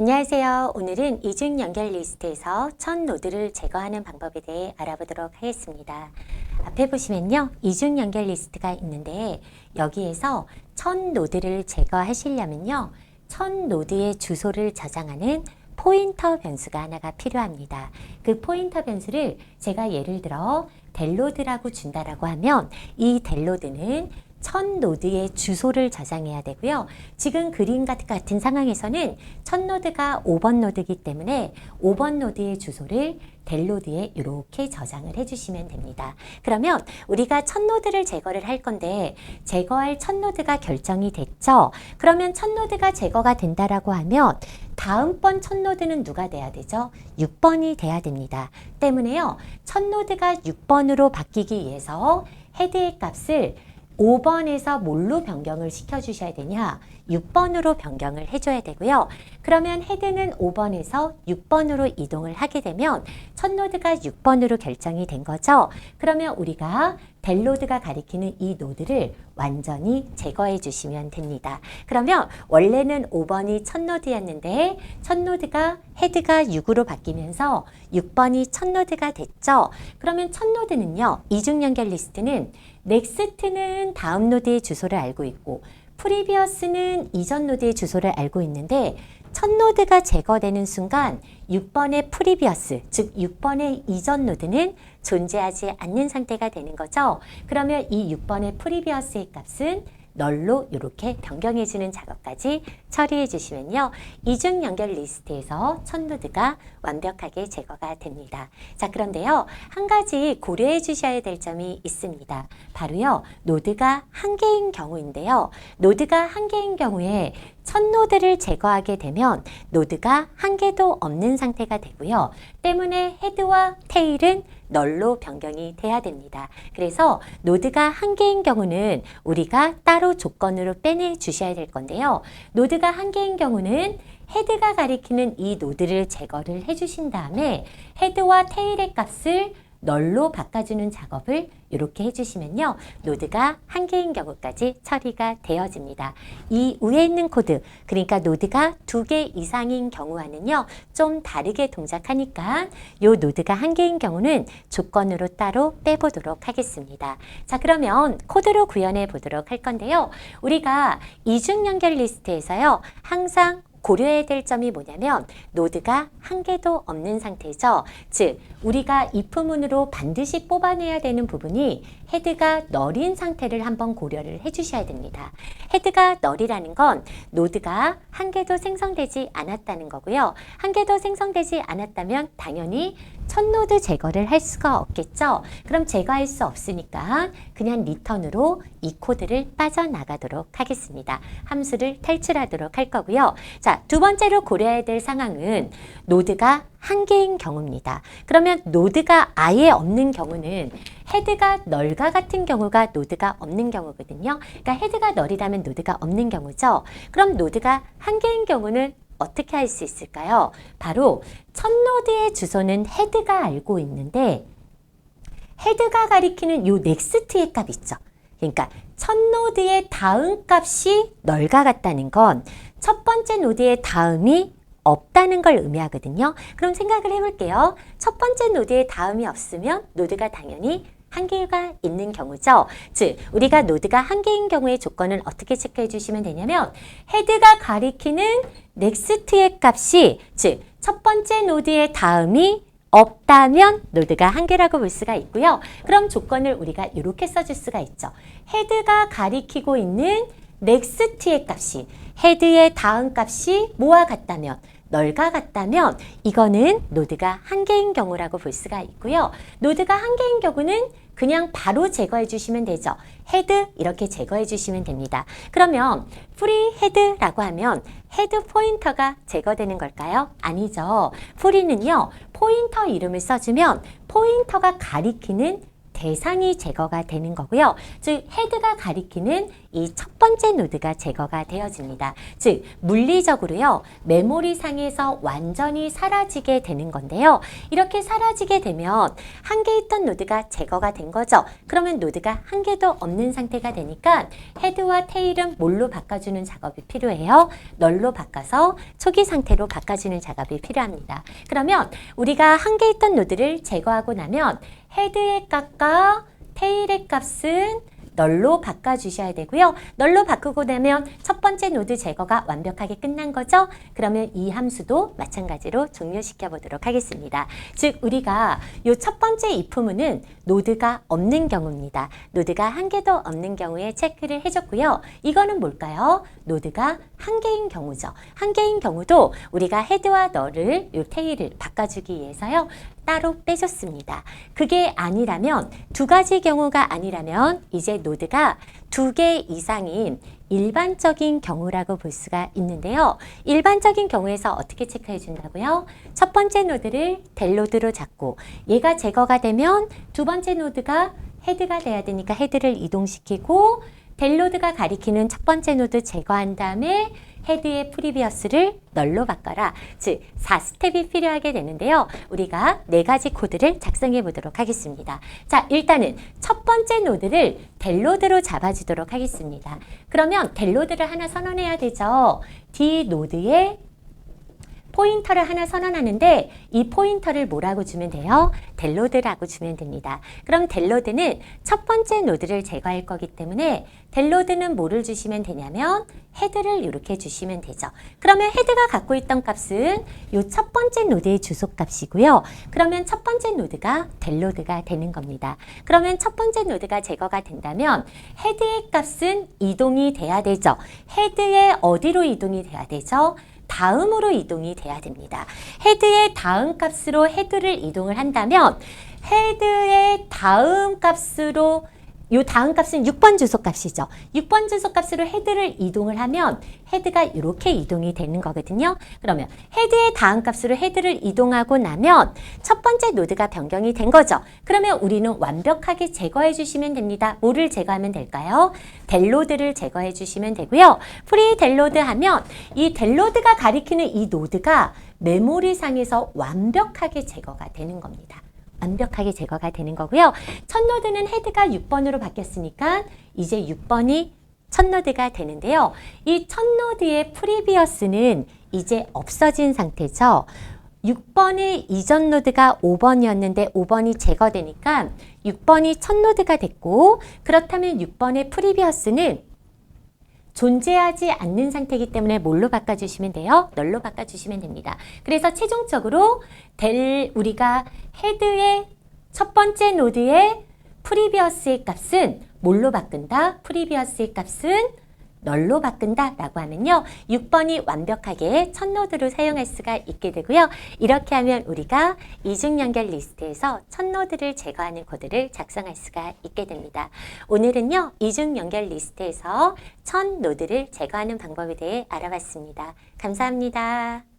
안녕하세요. 오늘은 이중 연결 리스트에서 첫 노드를 제거하는 방법에 대해 알아보도록 하겠습니다. 앞에 보시면요. 이중 연결 리스트가 있는데 여기에서 첫 노드를 제거하시려면요. 첫 노드의 주소를 저장하는 포인터 변수가 하나가 필요합니다. 그 포인터 변수를 제가 예를 들어 델로드라고 준다라고 하면 이 델로드는 첫 노드의 주소를 저장해야 되고요. 지금 그림 같은 상황에서는 첫 노드가 5번 노드이기 때문에 5번 노드의 주소를 델로드에 이렇게 저장을 해주시면 됩니다. 그러면 우리가 첫 노드를 제거를 할 건데 제거할 첫 노드가 결정이 됐죠? 그러면 첫 노드가 제거가 된다라고 하면 다음번 첫 노드는 누가 돼야 되죠? 6번이 돼야 됩니다. 때문에요. 첫 노드가 6번으로 바뀌기 위해서 헤드의 값을 5번에서 뭘로 변경을 시켜주셔야 되냐? 6번으로 변경을 해줘야 되고요. 그러면 헤드는 5번에서 6번으로 이동을 하게 되면 첫 노드가 6번으로 결정이 된 거죠. 그러면 우리가 델로드가 가리키는 이 노드를 완전히 제거해 주시면 됩니다. 그러면 원래는 5번이 첫 노드였는데 첫 노드가 헤드가 6으로 바뀌면서 6번이 첫 노드가 됐죠. 그러면 첫 노드는요. 이중 연결 리스트는 넥스트는 다음 노드의 주소를 알고 있고 프리비어스는 이전 노드의 주소를 알고 있는데 첫 노드가 제거되는 순간 6번의 프리비어스, 즉 6번의 이전 노드는 존재하지 않는 상태가 되는 거죠. 그러면 이 6번의 프리비어스의 값은 널로 이렇게 변경해 주는 작업까지 처리해 주시면요. 이중 연결 리스트에서 첫 노드가 완벽하게 제거가 됩니다. 자, 그런데요. 한 가지 고려해 주셔야 될 점이 있습니다. 바로요. 노드가 한 개인 경우인데요. 노드가 한 개인 경우에 첫 노드를 제거하게 되면 노드가 한 개도 없는 상태가 되고요. 때문에 헤드와 테일은 널로 변경이 돼야 됩니다. 그래서 노드가 한 개인 경우는 우리가 따로 조건으로 빼내 주셔야 될 건데요. 노드가 한 개인 경우는 헤드가 가리키는 이 노드를 제거를 해주신 다음에 헤드와 테일의 값을 널로 바꿔주는 작업을 이렇게 해주시면요. 노드가 한 개인 경우까지 처리가 되어집니다. 이 위에 있는 코드, 그러니까 노드가 2개 이상인 경우와는요. 좀 다르게 동작하니까 이 노드가 한 개인 경우는 조건으로 따로 빼보도록 하겠습니다. 자, 그러면 코드로 구현해 보도록 할 건데요. 우리가 이중 연결 리스트에서요. 항상 고려해야 될 점이 뭐냐면 노드가 한 개도 없는 상태죠. 즉 우리가 if문으로 반드시 뽑아내야 되는 부분이 헤드가 널인 상태를 한번 고려를 해주셔야 됩니다. 헤드가 널이라는 건 노드가 한 개도 생성되지 않았다는 거고요. 한 개도 생성되지 않았다면 당연히 첫 노드 제거를 할 수가 없겠죠. 그럼 제거할 수 없으니까 그냥 리턴으로 이 코드를 빠져나가도록 하겠습니다. 함수를 탈출하도록 할 거고요. 자, 두 번째로 고려해야 될 상황은 노드가 한 개인 경우입니다. 그러면 노드가 아예 없는 경우는 헤드가 널과 같은 경우가 노드가 없는 경우거든요. 그러니까 헤드가 널이라면 노드가 없는 경우죠. 그럼 노드가 한 개인 경우는 어떻게 할 수 있을까요? 바로 첫 노드의 주소는 헤드가 알고 있는데 헤드가 가리키는 요 넥스트의 값 있죠. 그러니까 첫 노드의 다음 값이 널과 같다는 건 첫 번째 노드의 다음이 없다는 걸 의미하거든요. 그럼 생각을 해볼게요. 첫 번째 노드의 다음이 없으면 노드가 당연히 한 개가 있는 경우죠. 즉 우리가 노드가 한 개인 경우의 조건을 어떻게 체크해 주시면 되냐면 헤드가 가리키는 넥스트의 값이 즉 첫 번째 노드의 다음이 없다면 노드가 한 개라고 볼 수가 있고요. 그럼 조건을 우리가 이렇게 써줄 수가 있죠. 헤드가 가리키고 있는 넥스트의 값이 헤드의 다음 값이 뭐와 같다면 널과 같다면 이거는 노드가 한 개인 경우라고 볼 수가 있고요. 노드가 한 개인 경우는 그냥 바로 제거해 주시면 되죠. 헤드 이렇게 제거해 주시면 됩니다. 그러면 프리 헤드라고 하면 헤드 포인터가 제거되는 걸까요? 아니죠. 프리는요. 포인터 이름을 써주면 포인터가 가리키는 대상이 제거가 되는 거고요. 즉 헤드가 가리키는 이 첫 번째 노드가 제거가 되어집니다. 즉 물리적으로요 메모리 상에서 완전히 사라지게 되는 건데요. 이렇게 사라지게 되면 한 개 있던 노드가 제거가 된 거죠. 그러면 노드가 한 개도 없는 상태가 되니까 헤드와 테일은 뭘로 바꿔주는 작업이 필요해요? 널로 바꿔서 초기 상태로 바꿔주는 작업이 필요합니다. 그러면 우리가 한 개 있던 노드를 제거하고 나면 헤드의 값과 테일의 값은 널로 바꿔주셔야 되고요. 널로 바꾸고 나면 첫 번째 노드 제거가 완벽하게 끝난 거죠. 그러면 이 함수도 마찬가지로 종료시켜 보도록 하겠습니다. 즉 우리가 이 첫 번째 if문은 노드가 없는 경우입니다. 노드가 한 개도 없는 경우에 체크를 해줬고요. 이거는 뭘까요? 노드가 한 개인 경우죠. 한 개인 경우도 우리가 헤드와 널을 이 테일을 바꿔주기 위해서요. 따로 빼줬습니다. 그게 아니라면 두 가지 경우가 아니라면 이제 노드가 두 개 이상인 일반적인 경우라고 볼 수가 있는데요. 일반적인 경우에서 어떻게 체크해 준다고요? 첫 번째 노드를 델 노드로 잡고 얘가 제거가 되면 두 번째 노드가 헤드가 돼야 되니까 헤드를 이동시키고 델 노드가 가리키는 첫 번째 노드 제거한 다음에 헤드의 프리비어스를 널로 바꿔라. 즉 4스텝이 필요하게 되는데요. 우리가 4가지 코드를 작성해 보도록 하겠습니다. 자, 일단은 첫 번째 노드를 델 노드로 잡아주도록 하겠습니다. 그러면 델 노드를 하나 선언해야 되죠. D 노드에 포인터를 하나 선언하는데 이 포인터를 뭐라고 주면 돼요? 델로드라고 주면 됩니다. 그럼 델로드는 첫 번째 노드를 제거할 거기 때문에 델로드는 뭐를 주시면 되냐면 헤드를 이렇게 주시면 되죠. 그러면 헤드가 갖고 있던 값은 이 첫 번째 노드의 주소값이고요. 그러면 첫 번째 노드가 델로드가 되는 겁니다. 그러면 첫 번째 노드가 제거가 된다면 헤드의 값은 이동이 돼야 되죠. 헤드의 어디로 이동이 돼야 되죠? 다음으로 이동이 돼야 됩니다. 헤드의 다음 값으로 헤드를 이동을 한다면 헤드의 다음 값으로 요 다음 값은 6번 주소값이죠. 6번 주소값으로 헤드를 이동을 하면 헤드가 이렇게 이동이 되는 거거든요. 그러면 헤드의 다음 값으로 헤드를 이동하고 나면 첫 번째 노드가 변경이 된 거죠. 그러면 우리는 완벽하게 제거해 주시면 됩니다. 뭐를 제거하면 될까요? 델로드를 제거해 주시면 되고요. 프리 델로드 하면 이 델로드가 가리키는 이 노드가 메모리상에서 완벽하게 제거가 되는 겁니다. 완벽하게 제거가 되는 거고요. 첫 노드는 헤드가 6번으로 바뀌었으니까 이제 6번이 첫 노드가 되는데요. 이 첫 노드의 프리비어스는 이제 없어진 상태죠. 6번의 이전 노드가 5번이었는데 5번이 제거되니까 6번이 첫 노드가 됐고 그렇다면 6번의 프리비어스는 존재하지 않는 상태이기 때문에 뭘로 바꿔주시면 돼요? 널로 바꿔주시면 됩니다. 그래서 최종적으로 우리가 헤드의 첫 번째 노드의 프리비어스의 값은 뭘로 바꾼다? 프리비어스의 값은 널로 바꾼다 라고 하면요. 6번이 완벽하게 첫 노드로 사용할 수가 있게 되고요. 이렇게 하면 우리가 이중 연결 리스트에서 첫 노드를 제거하는 코드를 작성할 수가 있게 됩니다. 오늘은요. 이중 연결 리스트에서 첫 노드를 제거하는 방법에 대해 알아봤습니다. 감사합니다.